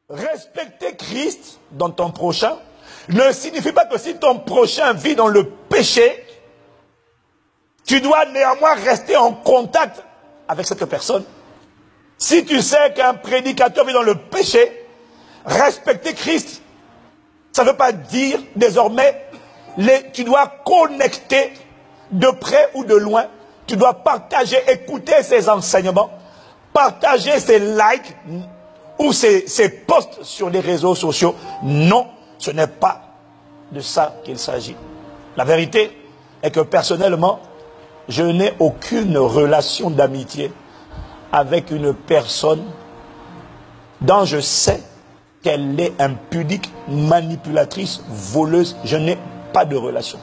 Respecter Christ dans ton prochain ne signifie pas que si ton prochain vit dans le péché, tu dois néanmoins rester en contact avec cette personne. Si tu sais qu'un prédicateur vit dans le péché, respecter Christ, ça ne veut pas dire désormais, tu dois connecter de près ou de loin, tu dois partager, écouter ses enseignements, partager ses likes ou ses posts sur les réseaux sociaux. Non, ce n'est pas de ça qu'il s'agit. La vérité est que personnellement, je n'ai aucune relation d'amitié avec une personne dont je sais qu'elle est impudique, manipulatrice, voleuse. Je n'ai pas de relation.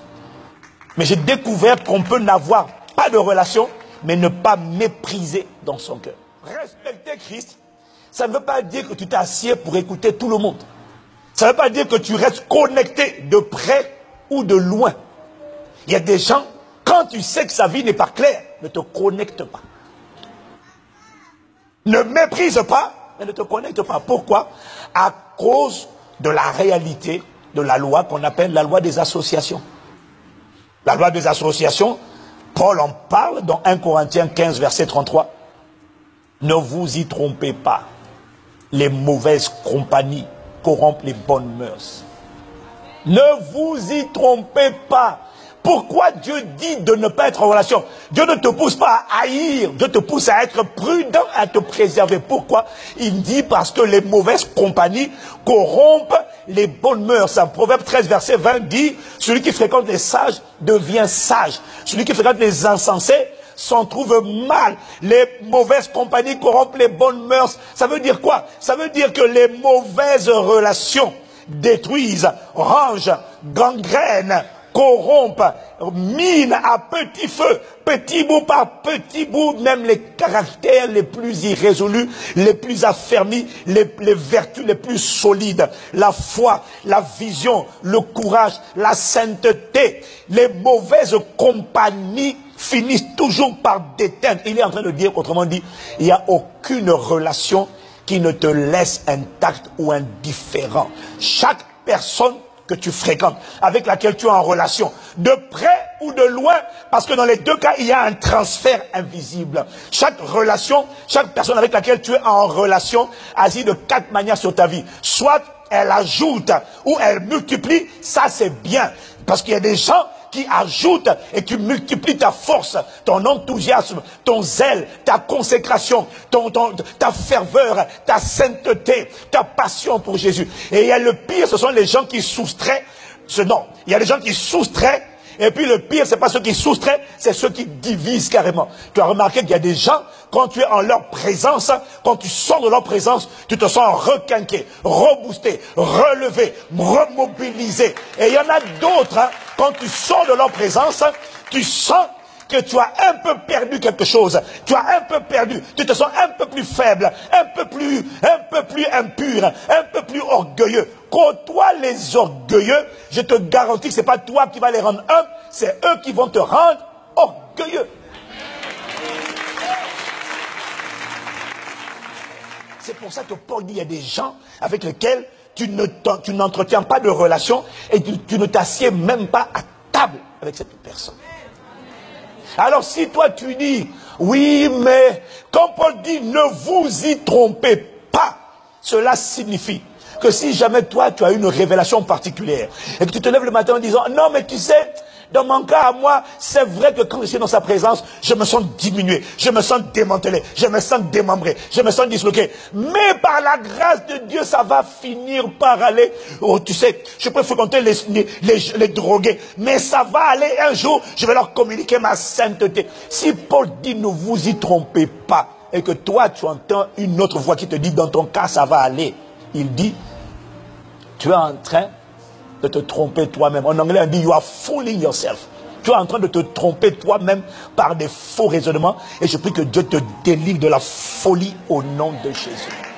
Mais j'ai découvert qu'on peut n'avoir pas de relation, mais ne pas mépriser dans son cœur. Respecter Christ, ça ne veut pas dire que tu t'assieds pour écouter tout le monde. Ça ne veut pas dire que tu restes connecté de près ou de loin. Il y a des gens, quand tu sais que sa vie n'est pas claire, ne te connecte pas. Ne méprise pas, mais ne te connecte pas. Pourquoi? À cause de la réalité de la loi qu'on appelle la loi des associations. La loi des associations, Paul en parle dans 1 Corinthiens 15, verset 33. Ne vous y trompez pas. Les mauvaises compagnies corrompent les bonnes mœurs. Ne vous y trompez pas. Pourquoi Dieu dit de ne pas être en relation? Dieu ne te pousse pas à haïr, Dieu te pousse à être prudent, à te préserver. Pourquoi? Il dit parce que les mauvaises compagnies corrompent les bonnes mœurs. Un Proverbe 13, verset 20 dit, celui qui fréquente les sages devient sage. Celui qui fréquente les insensés s'en trouve mal. Les mauvaises compagnies corrompent les bonnes mœurs. Ça veut dire quoi? Ça veut dire que les mauvaises relations détruisent, rangent, gangrènent, corrompent, minent à petit feu, petit bout par petit bout, même les caractères les plus irrésolus, les plus affermis, les vertus les plus solides, la foi, la vision, le courage, la sainteté. Les mauvaises compagnies finissent toujours par déteindre. Il est en train de dire, autrement dit, il n'y a aucune relation qui ne te laisse intact ou indifférent. Chaque personne que tu fréquentes, avec laquelle tu es en relation, de près ou de loin, parce que dans les deux cas, il y a un transfert invisible. Chaque relation, chaque personne avec laquelle tu es en relation agit de 4 manières sur ta vie. Soit elle ajoute ou elle multiplie, ça c'est bien. Parce qu'il y a des gens qui ajoutent et qui multiplient ta force, ton enthousiasme, ton zèle, ta consécration, ta ferveur, ta sainteté, ta passion pour Jésus. Et il y a le pire, ce sont les gens qui soustraient. Non, il y a des gens qui soustraient. Et puis le pire, c'est pas ceux qui soustraient, c'est ceux qui divisent carrément. Tu as remarqué qu'il y a des gens, quand tu es en leur présence, quand tu sors de leur présence, tu te sens requinqué, reboosté, relevé, remobilisé. Et il y en a d'autres, hein, quand tu sors de leur présence, tu sens que tu as un peu perdu quelque chose. Tu as un peu perdu. Tu te sens un peu plus faible, un peu plus impur, un peu plus orgueilleux. Côtoie les orgueilleux, je te garantis que ce n'est pas toi qui vas les rendre humbles, c'est eux qui vont te rendre orgueilleux. C'est pour ça que Paul dit, il y a des gens avec lesquels tu n'entretiens pas de relation et tu ne t'assieds même pas à table avec cette personne. Alors si toi tu dis, oui mais, quand Paul dit ne vous y trompez pas, cela signifie que si jamais toi tu as une révélation particulière et que tu te lèves le matin en disant, non mais tu sais, dans mon cas à moi, c'est vrai que quand je suis dans sa présence, je me sens diminué, je me sens démantelé, je me sens démembré, je me sens disloqué. Mais par la grâce de Dieu, ça va finir par aller. Oh, tu sais, je peux fréquenter les drogués, mais ça va aller un jour, je vais leur communiquer ma sainteté. Si Paul dit ne vous y trompez pas, et que toi tu entends une autre voix qui te dit dans ton cas ça va aller, il dit, tu es en train de te tromper toi-même. En anglais, on dit, you are fooling yourself. Tu es en train de te tromper toi-même par des faux raisonnements. Et je prie que Dieu te délivre de la folie au nom de Jésus.